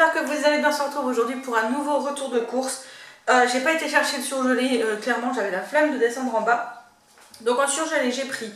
j'espère que vous allez bien. Se retrouve aujourd'hui pour un nouveau retour de course. J'ai pas été chercher le surgelé, clairement j'avais la flemme de descendre en bas. Donc en surgelé j'ai pris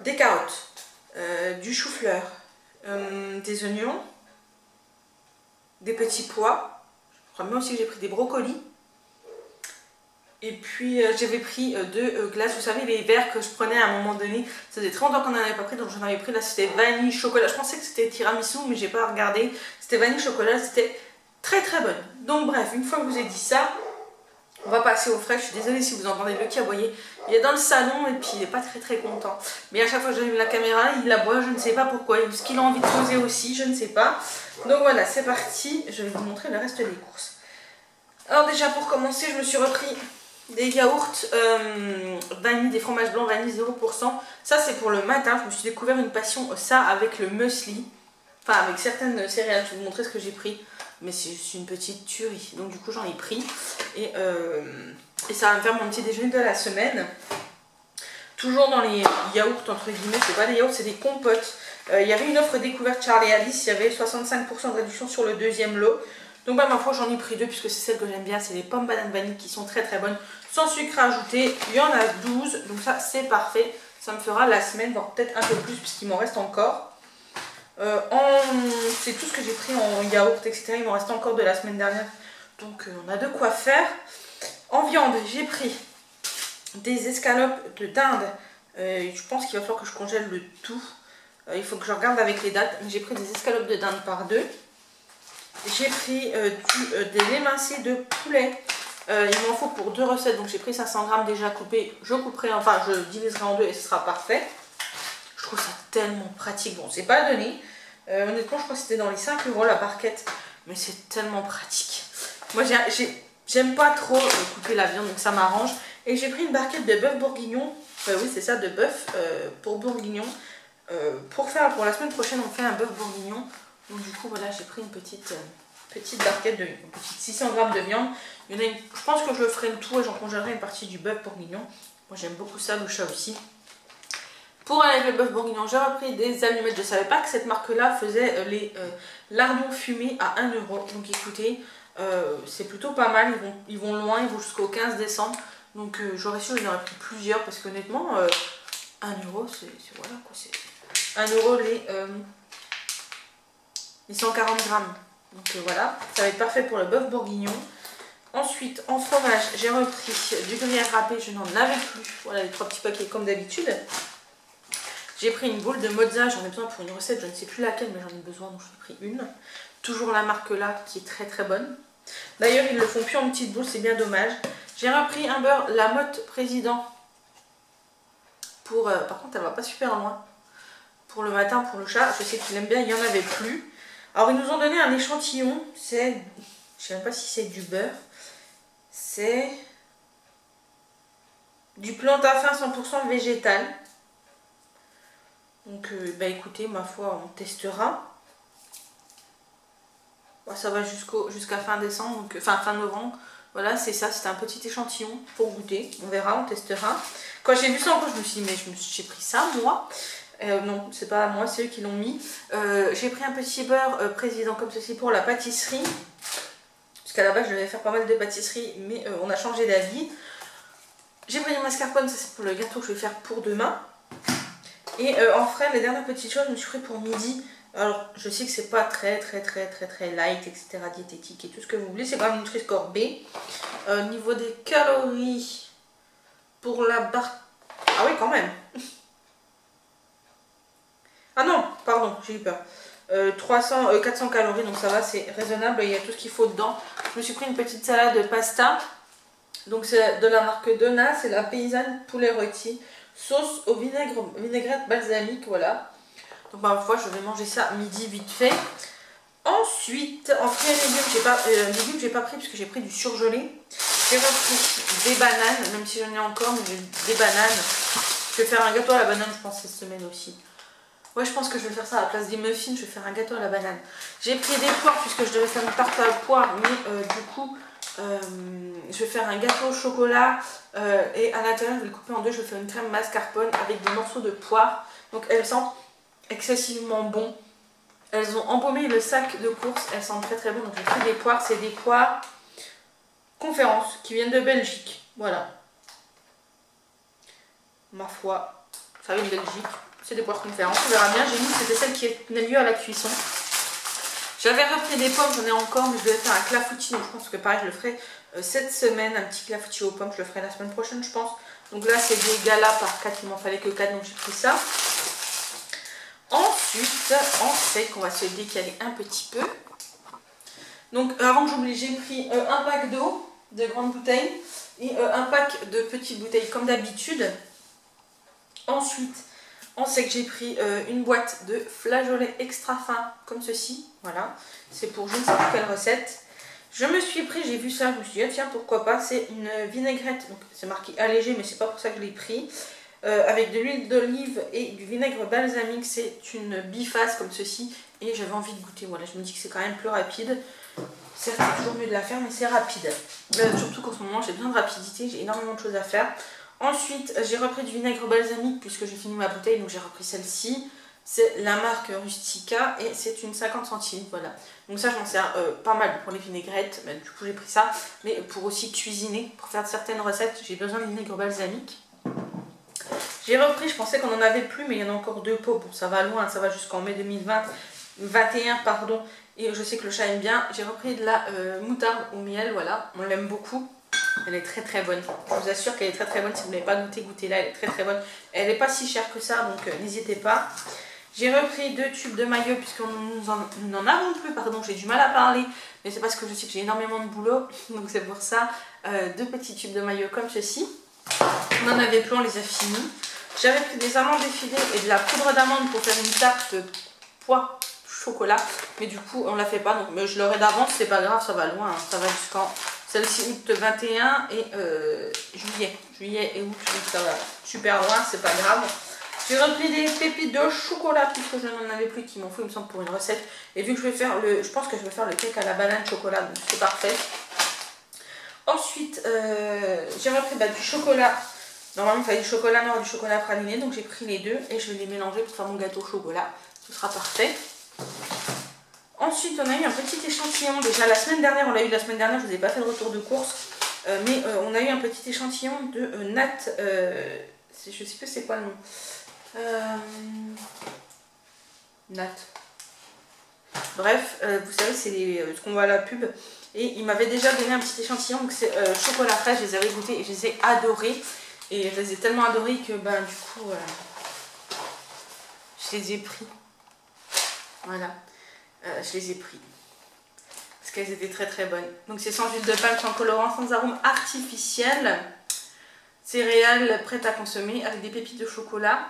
des carottes, du chou-fleur, des oignons, des petits pois. Je crois même aussi que j'ai pris des brocolis. Et puis j'avais pris deux glaces, vous savez les verres que je prenais à un moment donné, ça faisait très longtemps qu'on n'en avait pas pris, donc j'en avais pris là, c'était vanille chocolat, je pensais que c'était tiramisu mais j'ai pas regardé, c'était vanille chocolat, c'était très très bonne. Donc bref, une fois que je vous ai dit ça, on va passer au frais. Je suis désolée si vous entendez le qui aboyer, il est dans le salon et puis il n'est pas très content, mais à chaque fois que j'allume la caméra il aboie, je ne sais pas pourquoi, est-ce qu'il a envie de poser aussi, je ne sais pas. Donc voilà, c'est parti, je vais vous montrer le reste des courses. Alors déjà pour commencer, je me suis repris des yaourts vanille, des fromages blancs vanille 0%. Ça c'est pour le matin, je me suis découvert une passion, ça avec le muesli. Enfin avec certaines céréales, je vais vous montrer ce que j'ai pris. Mais c'est juste une petite tuerie. Donc du coup j'en ai pris. Et ça va me faire mon petit déjeuner de la semaine. Toujours dans les yaourts entre guillemets, c'est pas des yaourts, c'est des compotes. Il y avait une offre découverte Charlie Alice, il y avait 65% de réduction sur le deuxième lot. Donc bah ma foi j'en ai pris deux puisque c'est celle que j'aime bien, c'est les pommes banane vanille qui sont très bonnes, sans sucre ajouté. Il y en a 12, donc ça c'est parfait. Ça me fera la semaine, voire peut-être un peu plus puisqu'il m'en reste encore. C'est tout ce que j'ai pris en yaourt, etc. Il m'en reste encore de la semaine dernière, donc on a de quoi faire. En viande, j'ai pris des escalopes de dinde. Je pense qu'il va falloir que je congèle le tout. Il faut que je regarde avec les dates, mais j'ai pris des escalopes de dinde par deux. J'ai pris des émincés de poulet. Il m'en faut pour deux recettes, donc j'ai pris 500 g déjà coupés. Je couperai, enfin je diviserai en deux et ce sera parfait. Je trouve ça tellement pratique. Bon, c'est pas donné. Honnêtement, je crois que c'était dans les 5 € la barquette. Mais c'est tellement pratique. Moi, j'aime pas trop couper la viande, donc ça m'arrange. Et j'ai pris une barquette de bœuf bourguignon. Oui, c'est ça, de bœuf pour bourguignon. Pour la semaine prochaine, on fait un bœuf bourguignon. Donc du coup, voilà, j'ai pris une petite barquette de 600 g de viande. Il y en a une, je pense que je le ferai le tout et j'en congèlerai une partie du bœuf bourguignon. Moi, j'aime beaucoup ça, le chat aussi. Pour aller avec le bœuf bourguignon, j'ai repris des allumettes. Je ne savais pas que cette marque-là faisait les lardons fumés à 1 €. Donc écoutez, c'est plutôt pas mal. Ils vont loin, ils vont jusqu'au 15 décembre. Donc j'aurais su, j'en aurais pris plusieurs parce qu'honnêtement, 1 €, c'est voilà quoi. C'est 1 € les 140 grammes. Donc voilà, ça va être parfait pour le bœuf bourguignon. Ensuite, en fromage, j'ai repris du gruyère râpé. Je n'en avais plus. Voilà les 3 petits paquets comme d'habitude. J'ai pris une boule de mozza, j'en ai besoin pour une recette, je ne sais plus laquelle, mais j'en ai besoin, donc j'en ai pris une. Toujours la marque là, qui est très bonne. D'ailleurs, ils ne le font plus en petites boules, c'est bien dommage. J'ai repris un beurre La Motte Président. Par contre, elle va pas super loin. Pour le matin, pour le chat, je sais qu'il aime bien, il n'y en avait plus. Alors, ils nous ont donné un échantillon, c'est... Je ne sais même pas si c'est du beurre. C'est... du Plantafin 100% végétal. Donc bah écoutez, ma foi, on testera. Bon, ça va jusqu'à fin décembre, donc, enfin fin novembre. Voilà, c'est ça, c'était un petit échantillon pour goûter. On verra, on testera. Quand j'ai vu ça en plus, je me suis dit, mais j'ai pris ça moi. Non, c'est pas moi, c'est eux qui l'ont mis. J'ai pris un petit beurre président comme ceci pour la pâtisserie. Parce qu'à la base, je devais faire pas mal de pâtisserie, mais on a changé d'avis. J'ai pris du mascarpone, ça c'est pour le gâteau que je vais faire pour demain. Et en frais, les dernières petites choses, je me suis pris pour midi. Alors, je sais que c'est pas très light, etc., diététique et tout ce que vous voulez. C'est quand même Nutri-Score B. Niveau des calories, pour la barre... Ah oui, quand même. Ah non, pardon, j'ai eu peur. 400 calories, donc ça va, c'est raisonnable. Il y a tout ce qu'il faut dedans. Je me suis pris une petite salade de pasta. Donc c'est de la marque Donna, c'est la paysanne poulet rôti. Sauce au vinaigrette balsamique, voilà. Donc ma foi, je vais manger ça midi vite fait. Ensuite, en fruits et légumes, j'ai pas pris puisque j'ai pris du surgelé. J'ai repris des bananes, même si j'en ai encore, mais j'ai des bananes. Je vais faire un gâteau à la banane, je pense, cette semaine aussi. Ouais, je pense que je vais faire ça à la place des muffins, je vais faire un gâteau à la banane. J'ai pris des poires puisque je devais faire une tarte à poire, mais du coup... je vais faire un gâteau au chocolat et à l'intérieur je vais le couper en deux, je vais faire une crème mascarpone avec des morceaux de poire, donc elle sent excessivement bon. Elles ont embaumé le sac de course, elles sentent très très bon. Donc j'ai pris des poires, c'est des poires Conférence qui viennent de Belgique. Voilà. Ma foi, ça vient de Belgique. C'est des poires Conférence, on verra bien. J'ai mis que c'était celle qui tenait mieux à la cuisson. J'avais repris des pommes, j'en ai encore, mais je devais faire un clafoutis. Donc je pense que pareil, je le ferai cette semaine. Un petit clafoutis aux pommes, je le ferai la semaine prochaine, je pense. Donc là, c'est des galas par 4, il m'en fallait que 4, donc j'ai pris ça. Ensuite, on sait qu'on va se décaler un petit peu. Donc avant que j'oublie, j'ai pris un pack d'eau, de grandes bouteilles, et un pack de petites bouteilles comme d'habitude. Ensuite, on sait que j'ai pris une boîte de flageolets extra fins comme ceci. Voilà, c'est pour je ne sais plus quelle recette. Je me suis pris, j'ai vu ça, je me suis dit ah, tiens pourquoi pas, c'est une vinaigrette. Donc c'est marqué allégé mais c'est pas pour ça que je l'ai pris. Avec de l'huile d'olive et du vinaigre balsamique, c'est une biface comme ceci. Et j'avais envie de goûter, voilà, je me dis que c'est quand même plus rapide. Certes c'est toujours mieux de la faire mais c'est rapide. Surtout qu'en ce moment j'ai besoin de rapidité, j'ai énormément de choses à faire. Ensuite, j'ai repris du vinaigre balsamique puisque j'ai fini ma bouteille, donc j'ai repris celle-ci. C'est la marque Rustica et c'est une 50 centimes, voilà. Donc ça, je m'en sers pas mal pour les vinaigrettes, mais du coup j'ai pris ça. Mais pour aussi cuisiner, pour faire certaines recettes, j'ai besoin de vinaigre balsamique. J'ai repris, je pensais qu'on en avait plus, mais il y en a encore 2 pots. Bon, ça va loin, ça va jusqu'en mai 2021, pardon. Et je sais que le chat aime bien. J'ai repris de la moutarde au miel, voilà. On l'aime beaucoup. Elle est très très bonne. Je vous assure qu'elle est très très bonne. Si vous ne l'avez pas goûté, goûtez-la. Elle est très très bonne. Elle n'est pas si chère que ça, donc n'hésitez pas. J'ai repris 2 tubes de maillot puisque nous n'en avons plus, pardon. J'ai du mal à parler, mais c'est parce que je sais que j'ai énormément de boulot. Donc c'est pour ça. 2 petits tubes de maillot comme ceci. On n'en avait plus, on les a finis. J'avais pris des amandes effilées et de la poudre d'amande pour faire une tarte pois chocolat. Mais du coup, on ne la fait pas. Donc, mais je l'aurai d'avance, c'est pas grave, ça va loin. Hein. Ça va jusqu'en celle-ci août 21 et juillet. Juillet et août, donc ça va super loin, c'est pas grave. J'ai repris des pépites de chocolat puisque je n'en avais plus qui m'en faut, il me semble, pour une recette. Et vu que je vais faire je pense que je vais faire le cake à la banane chocolat, donc c'est parfait. Ensuite, j'ai repris du chocolat. Normalement, il fallait du chocolat noir et du chocolat praliné. Donc, j'ai pris les deux et je vais les mélanger pour faire mon gâteau au chocolat. Ce sera parfait. Ensuite, on a eu un petit échantillon. Déjà, la semaine dernière, on l'a eu la semaine dernière. Je ne vous ai pas fait de retour de course. Mais on a eu un petit échantillon de Nat. Je ne sais plus c'est quoi le nom. Nat. Bref, vous savez, c'est ce qu'on voit à la pub. Et il m'avait déjà donné un petit échantillon. Donc, c'est chocolat frais. Je les avais goûtés et je les ai adorés. Et je les ai tellement adorés que du coup, je les ai pris. Voilà. Je les ai pris. Parce qu'elles étaient très très bonnes. Donc c'est sans huile de palme, sans colorant, sans arôme artificiel. Céréales prêtes à consommer avec des pépites de chocolat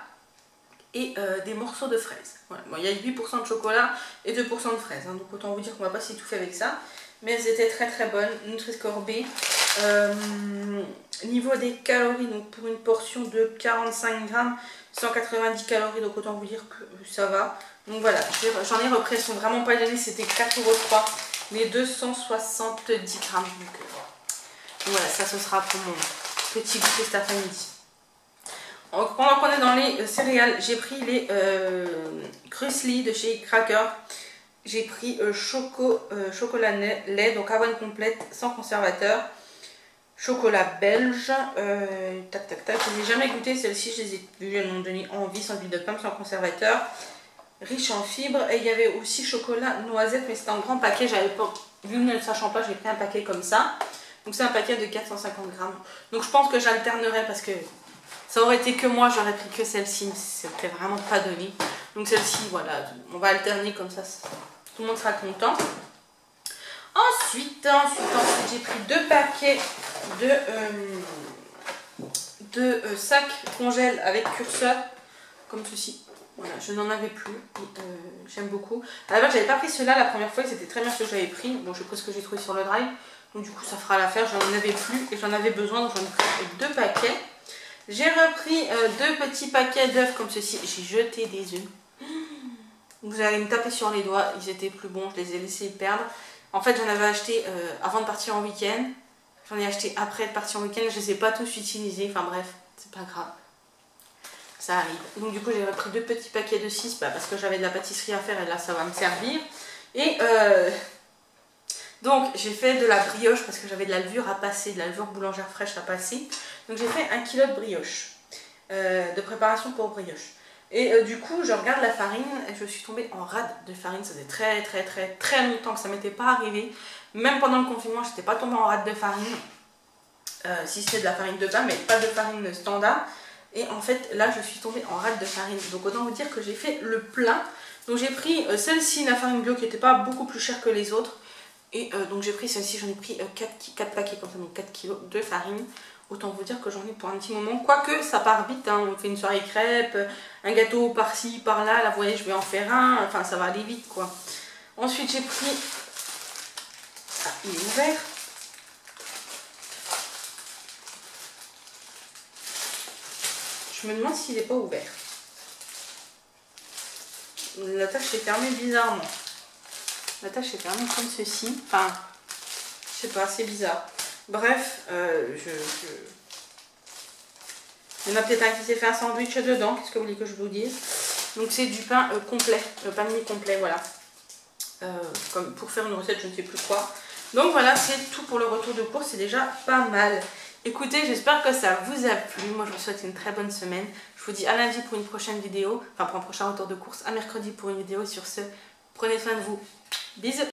et des morceaux de fraises. Voilà. Bon, il y a 8% de chocolat et 2% de fraises. Hein, donc autant vous dire qu'on ne va pas s'étouffer avec ça. Mais elles étaient très très bonnes. Nutri-Score B. Niveau des calories, donc pour une portion de 45 grammes, 190 calories, donc autant vous dire que ça va. Donc voilà, j'en ai repris, elles sont vraiment pas données, c'était 4,3 €, les 270 grammes. Donc voilà, ça ce sera pour mon petit goûter cet après-midi. Pendant qu'on est dans les céréales, j'ai pris les Krusli de chez Cracker. J'ai pris chocolat lait, donc avoine complète, sans conservateur. Chocolat belge, tac tac tac, je n'ai jamais goûté celle-ci, je les ai vues, elles m'ont donné envie, sans huile de pomme, sans conservateur, riche en fibres. Et il y avait aussi chocolat noisette, mais c'était en grand paquet, j'avais pas, vu ne le sachant pas, j'ai pris un paquet comme ça. Donc c'est un paquet de 450 grammes. Donc je pense que j'alternerai parce que ça aurait été que moi, j'aurais pris que celle-ci, mais c'était vraiment pas donné. Donc celle-ci, voilà, on va alterner comme ça, tout le monde sera content. Ensuite j'ai pris 2 paquets de sacs congèle avec curseur comme ceci. Voilà, je n'en avais plus, j'aime beaucoup. À la base, j'avais pas pris ceux-là la première fois, c'était très bien ce que j'avais pris. Bon, je sais pas ce que j'ai trouvé sur le drive, donc du coup ça fera l'affaire. J'en avais plus et j'en avais besoin, donc j'en ai pris 2 paquets. J'ai repris 2 petits paquets d'œufs comme ceci. J'ai jeté des œufs. Vous allez me taper sur les doigts, ils étaient plus bons, je les ai laissés perdre. En fait, j'en avais acheté avant de partir en week-end. J'en ai acheté après de partir en week-end. Je ne les ai pas tous utilisés. Enfin bref, c'est pas grave. ça arrive. Donc du coup j'ai repris 2 petits paquets de 6 parce que j'avais de la pâtisserie à faire et là ça va me servir. Et donc j'ai fait de la brioche parce que j'avais de la levure à passer, de la levure boulangère fraîche à passer. Donc j'ai fait 1 kg de brioche, de préparation pour brioche. Et du coup je regarde la farine et je suis tombée en rade de farine. Ça faisait très longtemps que ça m'était pas arrivé. Même pendant le confinement je n'étais pas tombée en rade de farine. Si c'est de la farine de pain mais pas de farine standard. Et en fait là je suis tombée en rade de farine. Donc autant vous dire que j'ai fait le plein. Donc j'ai pris celle-ci, la farine bio qui n'était pas beaucoup plus chère que les autres. Et donc j'ai pris celle-ci, j'en ai pris 4 paquets comme ça, donc 4 kg de farine. Autant vous dire que j'en ai pour un petit moment. Quoique ça part vite, hein. On fait une soirée crêpe, un gâteau par-ci, par-là. Là vous voyez je vais en faire un, enfin ça va aller vite quoi. Ensuite j'ai pris... Ah, il est ouvert. Je me demande s'il n'est pas ouvert. L'attache est fermée bizarrement. L'attache est fermée comme ceci. Enfin, je sais pas, c'est bizarre. Bref, il y en a peut-être un qui s'est fait un sandwich dedans. Qu'est-ce que vous voulez que je vous dise? Donc c'est du pain complet, pain de mie complet, voilà. Comme pour faire une recette, je ne sais plus quoi. Donc voilà, c'est tout pour le retour de course. C'est déjà pas mal. Écoutez, j'espère que ça vous a plu. Moi, je vous souhaite une très bonne semaine. Je vous dis à lundi pour une prochaine vidéo. Enfin, pour un prochain retour de course. À mercredi pour une vidéo. Et sur ce, prenez soin de vous. Bisous.